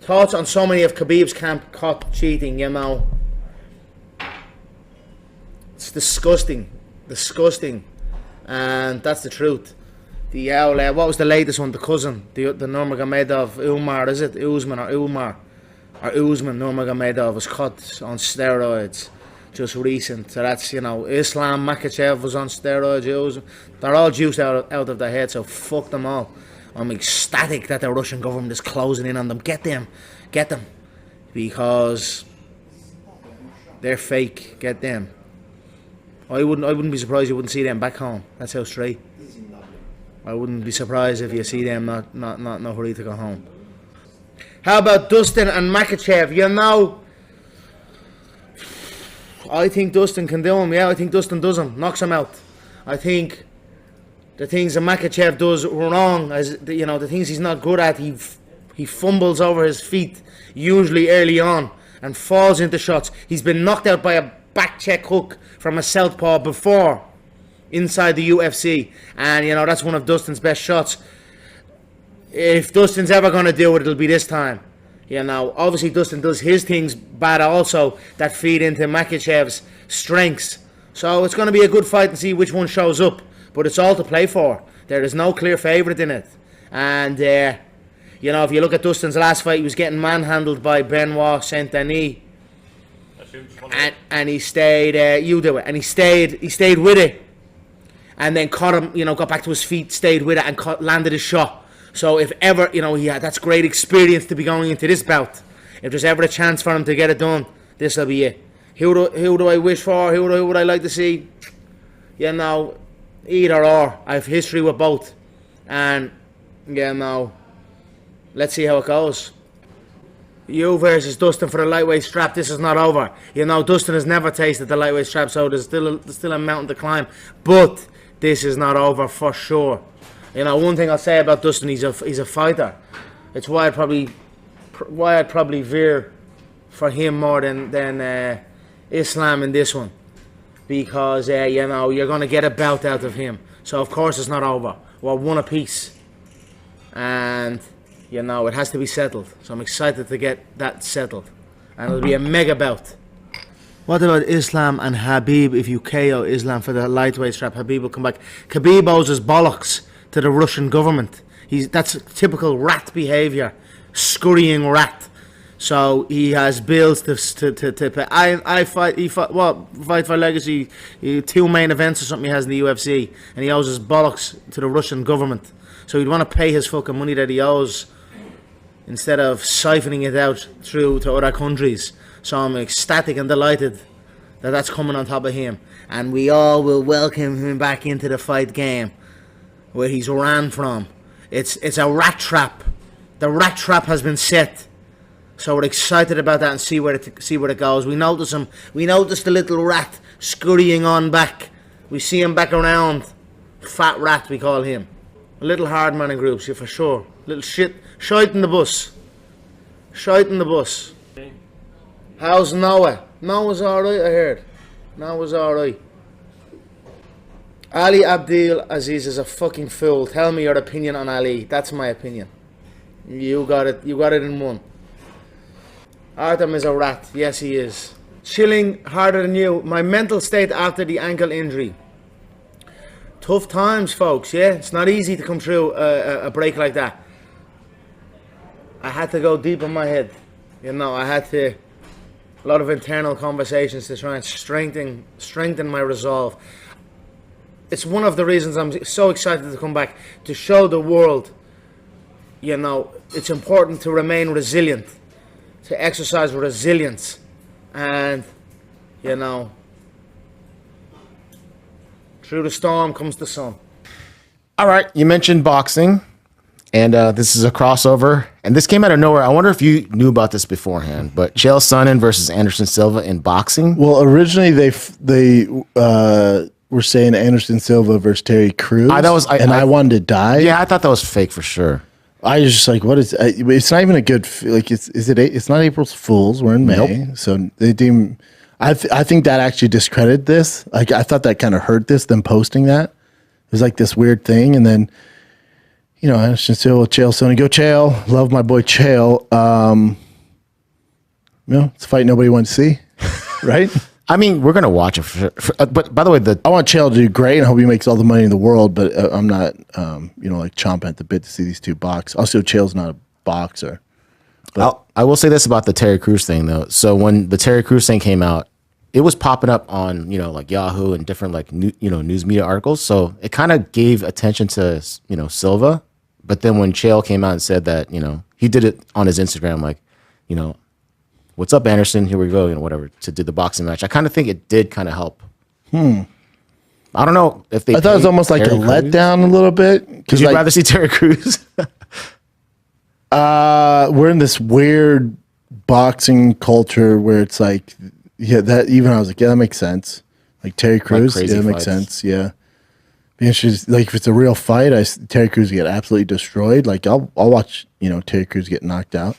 Thoughts on so many of Khabib's camp caught cheating, you know. It's disgusting. And that's the truth. The what was the latest one? The cousin, the Nurmagomedov Umar, is it? Usman Nurmagomedov was caught on steroids just recent. So that's, you know, Islam Makhachev was on steroids. They're all juiced out of their head, so fuck them all. I'm ecstatic that the Russian government is closing in on them. Get them. Because they're fake. Get them. I wouldn't be surprised you wouldn't see them back home. That's how straight. I wouldn't be surprised if you see them not hurry to go home. How about Dustin and Makhachev? You know, I think Dustin can do him. Yeah, I think Dustin does him. Knocks him out. I think the things that Makhachev does wrong, as you know, the things he's not good at, he fumbles over his feet, usually early on, and falls into shots. He's been knocked out by a back check hook from a southpaw before inside the UFC, and you know that's one of Dustin's best shots. If Dustin's ever going to do it, it'll be this time. You know, obviously Dustin does his things bad also that feed into Makhachev's strengths. So it's going to be a good fight and see which one shows up. But it's all to play for. There is no clear favourite in it. And, you know, if you look at Dustin's last fight, he was getting manhandled by Benoit Saint Denis. And he stayed, you do it. And he stayed with it. And then caught him, you know, got back to his feet, stayed with it, and landed his shot. So if ever, you know, that's great experience to be going into this bout. If there's ever a chance for him to get it done, this will be it. Who do I wish for? Who would I like to see? You know, either or. I have history with both. And, you know, let's see how it goes. You versus Dustin for the lightweight strap. This is not over. You know, Dustin has never tasted the lightweight strap, so there's still a mountain to climb. But this is not over for sure. You know, one thing I'll say about Dustin, he's a fighter. It's why I'd probably veer for him more than Islam in this one, because you know, you're going to get a bout out of him. So of course it's not over. We're one apiece, and you know it has to be settled. So I'm excited to get that settled, and it'll be a mega bout. What about Islam and Khabib? If you KO Islam for the lightweight strap, Khabib will come back. Khabib owes his bollocks to the Russian government. That's typical rat behaviour, scurrying rat. So he has bills to pay. He fought Fight for Legacy, 2 main events or something he has in the UFC, and he owes his bollocks to the Russian government. So he'd want to pay his fucking money that he owes instead of siphoning it out through to other countries. So I'm ecstatic and delighted that that's coming on top of him, and we all will welcome him back into the fight game where he's ran from. It's a rat trap. The rat trap has been set. So we're excited about that and see where it goes. We notice him. We notice the little rat scurrying on back. We see him back around. Fat rat, we call him. A little hard man in groups, yeah, for sure. Little shite in the bus. Shite in the bus. How's Noah? Noah's alright, I heard. Noah's alright. Ali Abdel Aziz is a fucking fool. Tell me your opinion on Ali. That's my opinion. You got it in one. Artem is a rat. Yes, he is. Chilling harder than you. My mental state after the ankle injury. Tough times, folks, yeah? It's not easy to come through a break like that. I had to go deep in my head. You know, I had to... A lot of internal conversations to try and strengthen my resolve. It's one of the reasons I'm so excited to come back, to show the world, you know, it's important to remain resilient, to exercise resilience, and, you know, through the storm comes the sun. All right, you mentioned boxing, and this is a crossover, and this came out of nowhere. I wonder if you knew about this beforehand, but Chael Sonnen versus Anderson Silva in boxing. Well, originally they were saying Anderson Silva versus Terry Crews, I wanted to die. Yeah, I thought that was fake for sure. I was just like, what is? It's not even a good. Like, it's not April Fool's. We're in May, nope. So they deem. I think that actually discredited this. Like, I thought that kind of hurt this. Them posting that, it was like this weird thing, and then you know, Anderson Silva, Chael Sonnen. Go Chael. Love my boy Chael. You know, it's a fight nobody wants to see, right? I mean, we're gonna watch it. But by the way, I want Chael to do great and I hope he makes all the money in the world. But I'm not, you know, like chomping at the bit to see these two box. Also, Chael's not a boxer. I will say this about the Terry Crews thing though. So when the Terry Crews thing came out, it was popping up on, you know, like Yahoo and different like news media articles. So it kind of gave attention to, you know, Silva. But then when Chael came out and said that, you know, he did it on his Instagram, like, you know, what's up, Anderson? Here we go, you know, whatever, to do the boxing match. I kind of think it did kind of help. I don't know if they. I thought it was almost like Terry a Crews. letdown a little bit. Would you like, rather see Terry Crews? we're in this weird boxing culture where it's like, yeah, that even I was like, yeah, that makes sense. Like Terry Crews, crazy yeah, that makes fights. sense. Yeah. She's like, if it's a real fight, Terry Crews get absolutely destroyed. Like I'll watch, you know, Terry Crews get knocked out.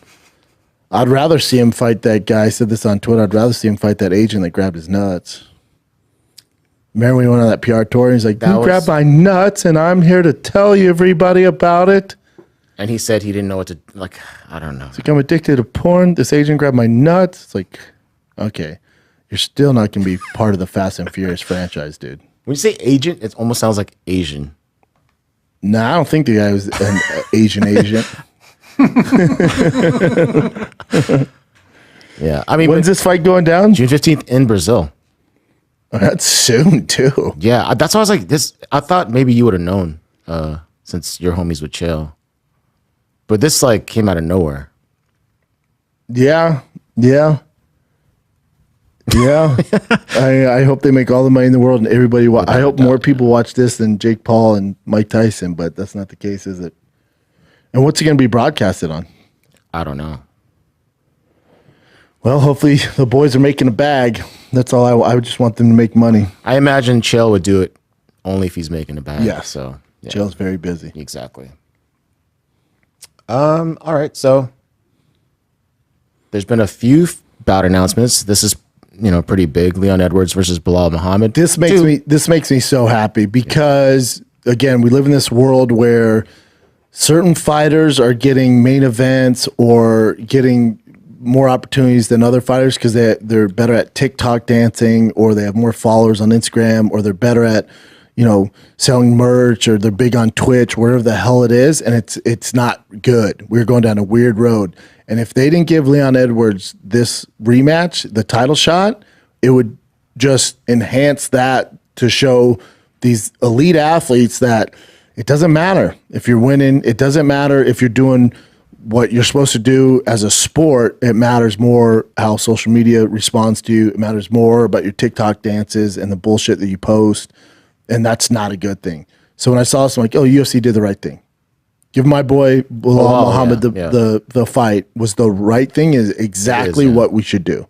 I'd rather see him fight that guy. I said this on Twitter. I'd rather see him fight that agent that grabbed his nuts. Remember when he went on that PR tour? And he's like, "You grabbed my nuts, and I'm here to tell you everybody about it." And he said he didn't know what to, like, I don't know. It's like, I'm addicted to porn. This agent grabbed my nuts. It's like, okay, you're still not going to be part of the Fast and Furious franchise, dude. When you say agent, it almost sounds like Asian. Nah, I don't think the guy was an Asian agent. Yeah, I mean, When's this fight going down? June 15th in Brazil. Oh, that's soon, too. Yeah, that's why I was like, this. I thought maybe you would have known, since you're homies with Chael. But this like came out of nowhere. Yeah. I hope they make all the money in the world and everybody. I hope more people watch this than Jake Paul and Mike Tyson, but that's not the case, is it? And what's it going to be broadcasted on? I don't know. Well, hopefully the boys are making a bag. That's all. I would just want them to make money. I imagine Chael would do it only if he's making a bag. Yeah. So yeah. Chael's very busy. Exactly. All right. So there's been a few bout announcements. This is, you know, pretty big. Leon Edwards versus Bilal Muhammad. This makes me so happy because again, we live in this world where certain fighters are getting main events or getting more opportunities than other fighters because they're better at TikTok dancing, or they have more followers on Instagram, or they're better at, you know, selling merch, or they're big on Twitch, whatever the hell it is, and it's not good. We're going down a weird road. And if they didn't give Leon Edwards this rematch, the title shot, it would just enhance that to show these elite athletes that it doesn't matter if you're winning. It doesn't matter if you're doing what you're supposed to do as a sport. It matters more how social media responds to you. It matters more about your TikTok dances and the bullshit that you post. And that's not a good thing. So when I saw this, I'm like, oh, UFC did the right thing. Give my boy Bilal Muhammad the fight was the right thing, is exactly what we should do.